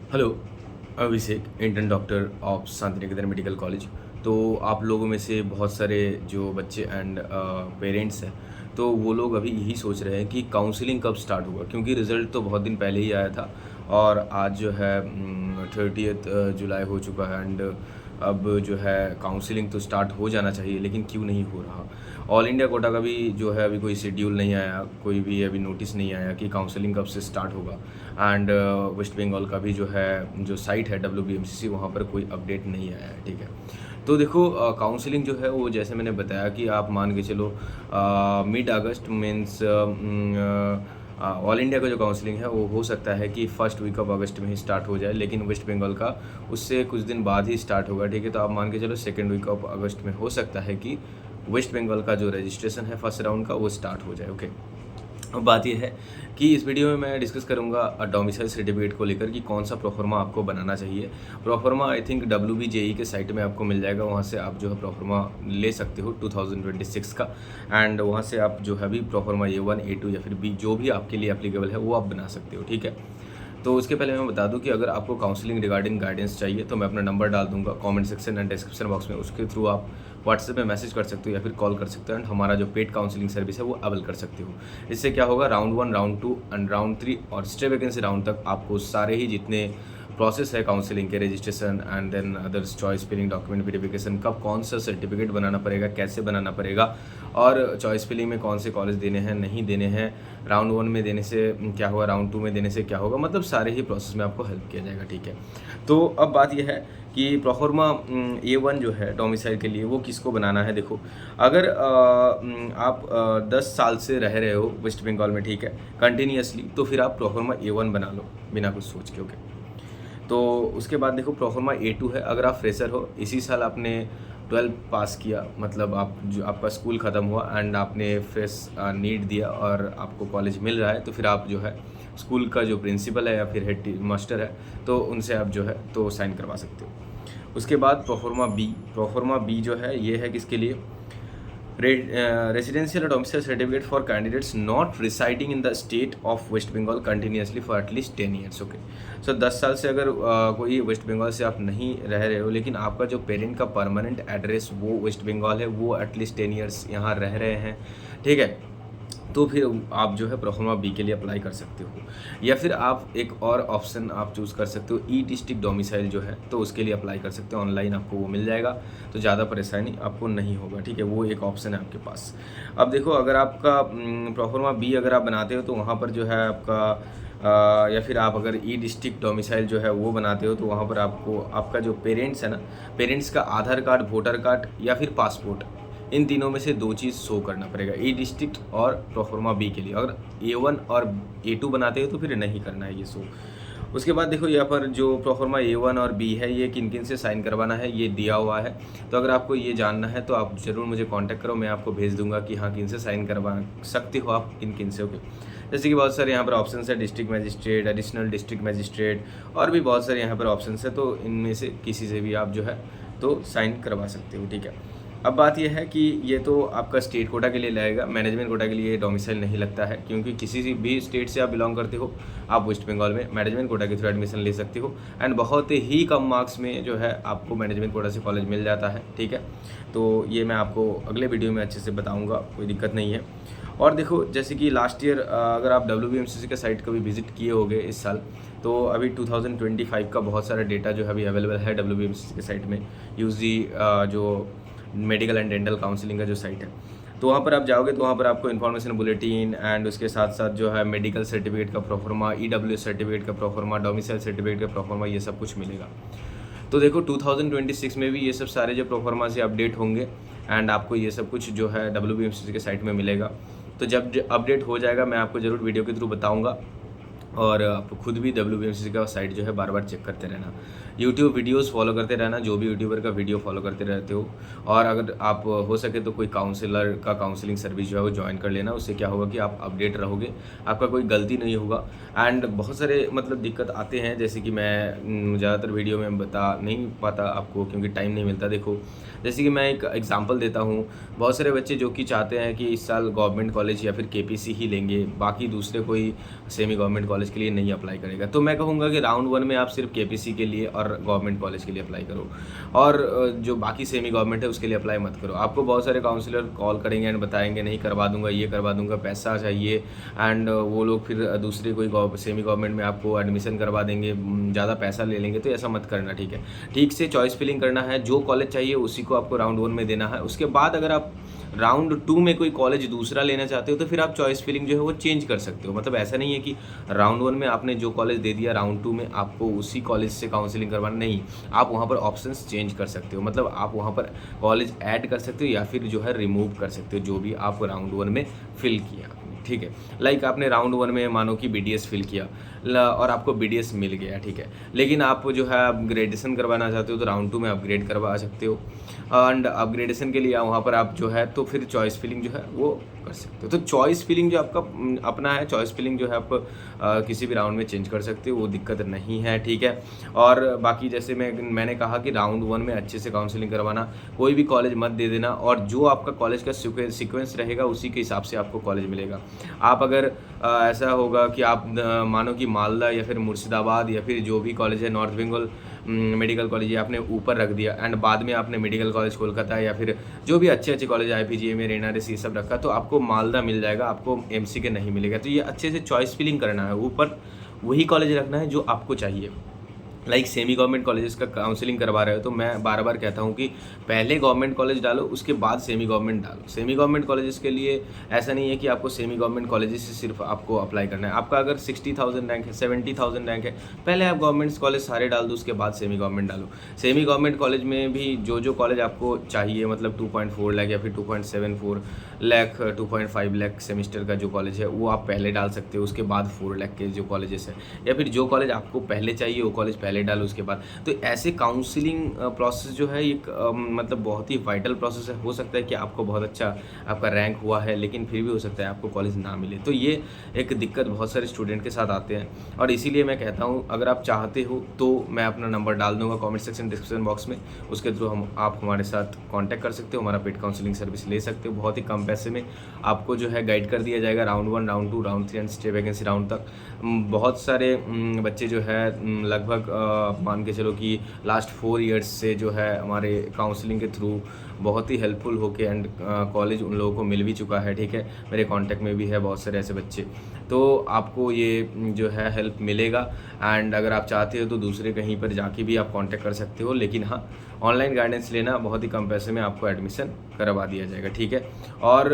Hello, Abhishek, intern doctor of Shanti Niketan medical college. तो आप लोगों में से बहुत सारे जो बच्चे एंड पेरेंट्स हैं, तो वो लोग अभी यही सोच रहे हैं कि काउंसलिंग कब स्टार्ट होगा, क्योंकि रिज़ल्ट तो बहुत दिन पहले ही आया था और आज जो है 30th जुलाई हो चुका है एंड अब जो है काउंसलिंग तो स्टार्ट हो जाना चाहिए, लेकिन क्यों नहीं हो रहा। ऑल इंडिया कोटा का भी जो है अभी कोई शेड्यूल नहीं आया, कोई भी अभी नोटिस नहीं आया कि काउंसलिंग कब से स्टार्ट होगा। एंड वेस्ट बंगाल का भी जो है जो साइट है WBMCC, वहाँ पर कोई अपडेट नहीं आया है। ठीक है, तो देखो काउंसलिंग जो है वो जैसे मैंने बताया कि आप मान के चलो मिड अगस्त मीन्स ऑल इंडिया का जो काउंसलिंग है वो हो सकता है कि फर्स्ट वीक ऑफ अगस्त में ही स्टार्ट हो जाए, लेकिन वेस्ट बंगाल का उससे कुछ दिन बाद ही स्टार्ट होगा। ठीक है, तो आप मान के चलो सेकेंड वीक ऑफ अगस्त में हो सकता है कि वेस्ट बंगाल का जो रजिस्ट्रेशन है फर्स्ट राउंड का वो स्टार्ट हो जाए। ओके, अब बात यह है कि इस वीडियो में मैं डिस्कस करूंगा डोमिसाइल सर्टिफिकेट को लेकर कि कौन सा प्रोफार्मा आपको बनाना चाहिए। प्रोफार्मा आई थिंक WBJE के साइट में आपको मिल जाएगा, वहाँ से आप जो है प्रोफार्मा ले सकते हो 2026 का। एंड वहाँ से आप जो है अभी प्रोफार्मा A1 A2 या फिर B जो भी आपके लिए एप्लीकेबल है वो आप बना सकते हो। ठीक है, तो उसके पहले मैं बता दूं कि अगर आपको काउंसलिंग रिगार्डिंग गाइडेंस चाहिए तो मैं अपना नंबर डाल दूंगा comment section and description box में, उसके थ्रू आप व्हाट्सएप में मैसेज कर सकते हो या फिर कॉल कर सकते हो एंड हमारा जो पेड काउंसलिंग सर्विस है वो अवेल कर सकते हो। इससे क्या होगा, राउंड 1, राउंड 2 एंड राउंड 3 और स्टे वैकेंसी राउंड तक आपको सारे ही जितने प्रोसेस है काउंसलिंग के, registration and then others choice filling, document verification, कब कौन सा सर्टिफिकेट बनाना पड़ेगा, कैसे बनाना पड़ेगा और चॉइस फिलिंग में कौन से कॉलेज देने हैं नहीं देने हैं, राउंड 1 में देने से क्या होगा, राउंड 2 में देने से क्या होगा, मतलब सारे ही प्रोसेस में आपको हेल्प किया जाएगा। ठीक है, तो अब बात यह है कि प्रोफार्मा A1 जो है डोमिसाइल के लिए वो किसको बनाना है। देखो, अगर आप 10 साल से रह रहे हो वेस्ट बंगाल में, ठीक है, कंटिन्यूसली, तो फिर आप प्रोफार्मा A1 बना लो बिना कुछ सोच के। ओके, तो उसके बाद देखो प्रोफार्मा A2 है, अगर आप फ्रेशर हो, इसी साल आपने 12 पास किया, मतलब आप जो आपका स्कूल ख़त्म हुआ एंड आपने फ्रेश नीट दिया और आपको कॉलेज मिल रहा है, तो फिर आप जो है स्कूल का जो प्रिंसिपल है या फिर हेड मास्टर है तो उनसे आप जो है तो साइन करवा सकते हो। उसके बाद प्रोफार्मा बी जो है ये है किसके लिए, residential domicile certificate for candidates not residing in the state of West Bengal continuously for at least 10 years. Okay, so 10 साल से अगर कोई वेस्ट बंगाल से आप नहीं रह रहे हो लेकिन आपका जो पेरेंट का परमानेंट एड्रेस वो वेस्ट बंगाल है, वो एटलीस्ट 10 ईयर्स यहाँ रह रहे हैं, ठीक है, तो फिर आप जो है प्रोफार्मा बी के लिए अप्लाई कर सकते हो। या फिर आप एक और ऑप्शन आप चूज़ कर सकते हो, ई डिस्ट्रिक्ट डोमिसाइल जो है तो उसके लिए अप्लाई कर सकते हो, ऑनलाइन आपको वो मिल जाएगा, तो ज़्यादा परेशानी आपको नहीं होगा। ठीक है, वो एक ऑप्शन है आपके पास। अब देखो, अगर आपका प्रोफार्मा बी अगर आप बनाते हो तो वहाँ पर जो है आपका या फिर आप अगर ई डिस्ट्रिक्ट डोमिसाइल जो है वो बनाते हो तो वहाँ पर आपको आपका जो पेरेंट्स है ना, पेरेंट्स का आधार कार्ड, वोटर कार्ड या फिर पासपोर्ट, इन तीनों में से 2 चीज़ शो करना पड़ेगा ई डिस्ट्रिक्ट और प्रोफार्मा बी के लिए। अगर A1 और A2 बनाते हो तो फिर नहीं करना है ये शो। उसके बाद देखो, यहाँ पर जो प्रोफार्मा A1 और B है ये किन किन से साइन करवाना है ये दिया हुआ है, तो अगर आपको ये जानना है तो आप ज़रूर मुझे कांटेक्ट करो, मैं आपको भेज दूंगा कि हाँ किन से साइन करवा सकते हो आप, किन किन से। ओके, जैसे कि बहुत सारे यहाँ पर ऑप्शन है, district magistrate, additional district magistrate और भी बहुत सारे यहाँ पर ऑप्शन है, तो इनमें से किसी से भी आप जो है तो साइन करवा सकते हो। ठीक है, अब बात यह है कि ये तो आपका स्टेट कोटा के लिए लगेगा, मैनेजमेंट कोटा के लिए डोमिसाइल नहीं लगता है, क्योंकि किसी भी स्टेट से आप बिलोंग करते हो आप वेस्ट बंगाल में मैनेजमेंट कोटा के थ्रू एडमिशन ले सकते हो एंड बहुत ही कम मार्क्स में जो है आपको मैनेजमेंट कोटा से कॉलेज मिल जाता है। ठीक है, तो ये मैं आपको अगले वीडियो में अच्छे से बताऊँगा, कोई दिक्कत नहीं है। और देखो, जैसे कि लास्ट ईयर अगर आप WBMCC के साइट कभी विजिट किए होंगे इस साल, तो अभी 2025 का बहुत सारा डेटा जो है अभी अवेलेबल है WBMCC के साइट में, UG जो मेडिकल एंड डेंटल काउंसलिंग का जो साइट है, तो वहाँ पर आप जाओगे तो वहाँ पर आपको इन्फॉर्मेशन बुलेटिन एंड उसके साथ साथ जो है मेडिकल सर्टिफिकेट का प्रोफार्मा, EWS सर्टिफिकेट का प्रोफार्मा, डोमिसाइल सर्टिफिकेट का प्रोफार्मा, ये सब कुछ मिलेगा। तो देखो 2026 में भी ये सब सारे जो प्रोफार्मा से अपडेट होंगे एंड आपको ये सब कुछ जो है WBMCC के साइट में मिलेगा। तो जब अपडेट हो जाएगा मैं आपको ज़रूर वीडियो के थ्रू बताऊँगा और आप खुद भी WBMCC का साइट जो है बार बार चेक करते रहना, यूट्यूब वीडियोस फॉलो करते रहना, जो भी यूट्यूबर का वीडियो फॉलो करते रहते हो। और अगर आप हो सके तो कोई काउंसलर का काउंसलिंग सर्विस जो है वो ज्वाइन कर लेना, उससे क्या होगा कि आप अपडेट रहोगे, आपका कोई गलती नहीं होगा। एंड बहुत सारे मतलब दिक्कत आते हैं, जैसे कि मैं ज़्यादातर वीडियो में बता नहीं पाता आपको क्योंकि टाइम नहीं मिलता। देखो, जैसे कि मैं एक एग्जांपल देता हूँ, बहुत सारे बच्चे जो कि चाहते हैं कि इस साल गवर्नमेंट कॉलेज या फिर KPC ही लेंगे, बाकी दूसरे कोई सेमी गवर्नमेंट कॉलेज के लिए नहीं अप्लाई करेगा। तो मैं कहूँगा कि राउंड 1 में आप सिर्फ केपीसी के लिए और गवर्नमेंट कॉलेज के लिए अप्लाई करो, और जो बाकी सेमी गवर्नमेंट है उसके लिए अप्लाई मत करो। आपको बहुत सारे काउंसलर कॉल करेंगे एंड बताएंगे नहीं करवा दूंगा, ये करवा दूंगा, पैसा चाहिए, एंड वो लोग फिर दूसरे कोई सेमी गवर्नमेंट में आपको एडमिशन करवा देंगे, ज़्यादा पैसा ले लेंगे। तो ऐसा मत करना, ठीक है। ठीक से चॉइस फिलिंग करना है, जो कॉलेज चाहिए उसी को आपको राउंड 1 में देना है। उसके बाद अगर आप राउंड 2 में कोई कॉलेज दूसरा लेना चाहते हो तो फिर आप चॉइस फिलिंग जो है वो चेंज कर सकते हो। मतलब ऐसा नहीं है कि राउंड 1 में आपने जो कॉलेज दे दिया, राउंड 2 में आपको उसी कॉलेज से काउंसलिंग करवाना, नहीं, आप वहाँ पर ऑप्शंस चेंज कर सकते हो। मतलब आप वहाँ पर कॉलेज ऐड कर सकते हो या फिर जो है रिमूव कर सकते हो, जो भी आप राउंड 1 में फिल किया, ठीक है। लाइक आपने राउंड 1 में मानो कि बीडीएस फिल किया और आपको बीडीएस मिल गया, ठीक है, लेकिन आप जो है आप ग्रेजुएशन करवाना चाहते हो तो राउंड 2 में अपग्रेड करवा सकते हो, एंड अपग्रेडेशन के लिए वहाँ पर आप जो है तो फिर चॉइस फिलिंग जो है वो कर सकते हो। तो चॉइस फिलिंग जो आपका अपना है, चॉइस फिलिंग जो है आप किसी भी राउंड में चेंज कर सकते हो, वो दिक्कत नहीं है, ठीक है। और बाकी जैसे मैंने कहा कि राउंड 1 में अच्छे से काउंसलिंग करवाना, कोई भी कॉलेज मत दे देना, और जो आपका कॉलेज का सीक्वेंस रहेगा उसी के हिसाब से आपको कॉलेज मिलेगा। आप अगर ऐसा होगा कि आप मानो कि मालदा या फिर मुर्शिदाबाद या फिर जो भी कॉलेज है नॉर्थ बंगाल मेडिकल कॉलेज, ये आपने ऊपर रख दिया एंड बाद में आपने मेडिकल कॉलेज कोलकाता या फिर जो भी अच्छे अच्छे कॉलेज IPGA रेनारेस ये सब रखा, तो आपको मालदा मिल जाएगा, आपको MCK नहीं मिलेगा। तो ये अच्छे से चॉइस फिलिंग करना है, ऊपर वही कॉलेज रखना है जो आपको चाहिए। लाइक सेमी गवर्नमेंट कॉलेजेस का काउंसलिंग करवा रहे हो तो मैं बार बार कहता हूँ कि पहले गवर्नमेंट कॉलेज डालो, उसके बाद सेमी गवर्नमेंट डालो। सेमी गवर्नमेंट कॉलेजेस के लिए ऐसा नहीं है कि आपको सेमी गवर्नमेंट कॉलेजेस से सिर्फ आपको अप्लाई करना है। आपका अगर 60,000 रैंक है, 70,000 रैंक है, पहले आप गवर्नमेंट कॉलेज सारे डाल दो, उसके बाद सेमी गवर्नमेंट डालो। सेमी गवर्नमेंट कॉलेज में भी जो कॉलेज आपको चाहिए, मतलब 2.4 लाख या फिर 2.74 लाख, 2.5 लाख सेमिस्टर का जो कॉलेज है वो आप पहले डाल सकते हो, उसके बाद 4 लाख के जो कॉलेजेस है, या फिर जो कॉलेज आपको पहले चाहिए वो कॉलेज पहले डालो उसके बाद। तो ऐसे काउंसलिंग प्रोसेस जो है एक मतलब बहुत ही वाइटल प्रोसेस है। हो सकता है कि आपको बहुत अच्छा आपका रैंक हुआ है, लेकिन फिर भी हो सकता है आपको कॉलेज ना मिले। तो ये एक दिक्कत बहुत सारे स्टूडेंट के साथ आते हैं, और इसीलिए मैं कहता हूँ अगर आप चाहते हो तो मैं अपना नंबर डाल दूंगा कमेंट सेक्शन डिस्क्रिप्शन बॉक्स में, उसके थ्रू आप हमारे साथ कांटेक्ट कर सकते हो, हमारा पेड काउंसलिंग सर्विस ले सकते हो। बहुत ही कम पैसे में आपको जो है गाइड कर दिया जाएगा round 1, round 2, round 3 and stay vacancy round तक। बहुत सारे बच्चे जो है लगभग मान के चलो कि लास्ट 4 ईयर्स से जो है हमारे काउंसलिंग के थ्रू बहुत ही हेल्पफुल होके एंड कॉलेज उन लोगों को मिल भी चुका है, ठीक है। मेरे कांटेक्ट में भी है बहुत सारे ऐसे बच्चे, तो आपको ये जो है हेल्प मिलेगा। एंड अगर आप चाहते हो तो दूसरे कहीं पर जाके भी आप कांटेक्ट कर सकते हो, लेकिन हाँ, ऑनलाइन गाइडेंस लेना, बहुत ही कम पैसे में आपको एडमिशन करवा दिया जाएगा, ठीक है। और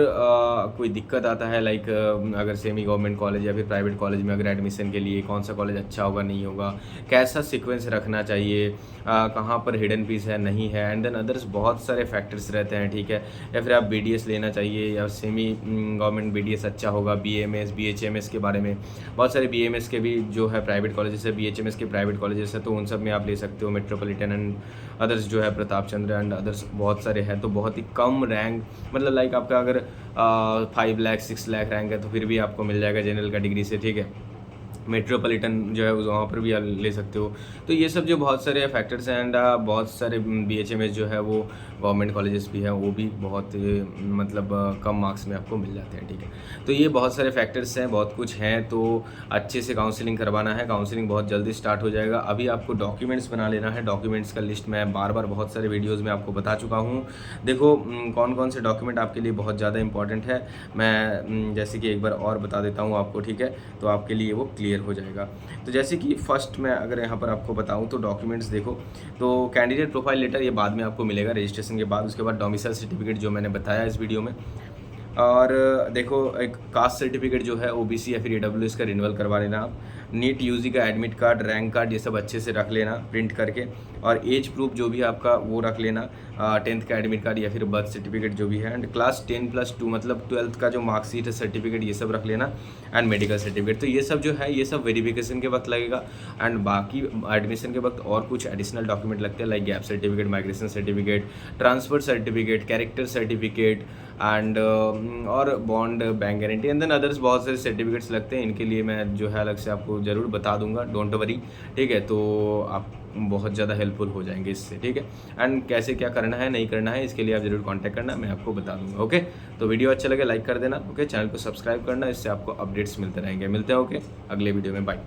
कोई दिक्कत आता है लाइक अगर सेमी गवर्नमेंट कॉलेज या फिर प्राइवेट कॉलेज में अगर एडमिशन के लिए कौन सा कॉलेज अच्छा होगा नहीं होगा, कैसा सीक्वेंस रखना चाहिए, कहाँ पर हिडन पीस है नहीं है, एंड देन अदर्स बहुत सारे फैक्टर्स रहते हैं, ठीक है। या फिर आप BDS लेना चाहिए या सेमी गवर्नमेंट BDS अच्छा होगा, BMS BHMS के बारे में बहुत सारे BMS के भी जो है प्राइवेट कॉलेजेस है, BHMS के प्राइवेट कॉलेजेस है, तो उन सब में आप ले सकते हो। मेट्रोपॉलिटन एंड अदर्स जो है प्रताप चंद्र एंड अदर्स बहुत सारे हैं, तो बहुत ही कम रैंक, मतलब लाइक आपका अगर 5 लाख 6 लाख रैंक है तो फिर भी आपको मिल जाएगा जनरल कैटेगरी से, ठीक है। मेट्रोपॉलिटन जो है वहाँ पर भी आप ले सकते हो। तो ये सब जो बहुत सारे फैक्टर्स हैं, एंड बहुत सारे BHMS जो है वो गवर्नमेंट कॉलेजेस भी हैं, वो भी बहुत मतलब कम मार्क्स में आपको मिल जाते हैं, ठीक है। तो ये बहुत सारे फैक्टर्स हैं, बहुत कुछ हैं, तो अच्छे से काउंसलिंग करवाना है। काउंसलिंग बहुत जल्दी स्टार्ट हो जाएगा। अभी आपको डॉक्यूमेंट्स बना लेना है। डॉक्यूमेंट्स का लिस्ट मैं बार बार बहुत सारे वीडियोज़ में आपको बता चुका हूँ। देखो कौन कौन से डॉक्यूमेंट आपके लिए बहुत ज़्यादा इंपॉर्टेंट है, मैं जैसे कि एक बार और बता देता हूँ आपको, ठीक है, तो आपके लिए वो क्लियर हो जाएगा। तो जैसे कि फर्स्ट मैं अगर यहाँ पर आपको बताऊँ तो डॉक्यूमेंट्स देखो, तो कैंडिडेट प्रोफाइल लेटर ये बाद में आपको मिलेगा रजिस्ट्रेशन के बाद। उसके बाद डोमिसाइल सर्टिफिकेट जो मैंने बताया इस वीडियो में, और देखो एक कास्ट सर्टिफिकेट जो है OBC या फिर AWS का रिन्यूअल करवा लेना आप। नीट UG का एडमिट कार्ड, रैंक कार्ड, ये सब अच्छे से रख लेना प्रिंट करके, और एज प्रूफ जो भी आपका वो रख लेना, 10th का एडमिट कार्ड या फिर बर्थ सर्टिफिकेट जो भी है, एंड क्लास 10+2 मतलब 12th का जो मार्कशीट है, सर्टिफिकेट, ये सब रख लेना, एंड मेडिकल सर्टिफिकेट। तो ये सब जो है ये सब वेरिफिकेशन के वक्त लगेगा, एंड बाकी एडमिशन के वक्त और कुछ एडिशनल डॉक्यूमेंट लगते हैं like gap certificate, migration certificate, transfer certificate, character certificate and और bond, bank guarantee and then others बहुत सारे सर्टिफिकेट्स लगते हैं। इनके लिए मैं जो है अलग से आपको ज़रूर बता दूंगा, डोंट वरी, ठीक है। तो आप बहुत ज़्यादा हेल्पफुल हो जाएंगे इससे, ठीक है। एंड कैसे क्या करना करना है नहीं करना है इसके लिए आप ज़रूर कॉन्टैक्ट करना, मैं आपको बता दूंगा। ओके, तो वीडियो अच्छा लगे लाइक कर देना। ओके, चैनल को सब्सक्राइब करना, इससे आपको अपडेट्स मिलते रहेंगे। मिलते हैं ओके अगले वीडियो में, बाय।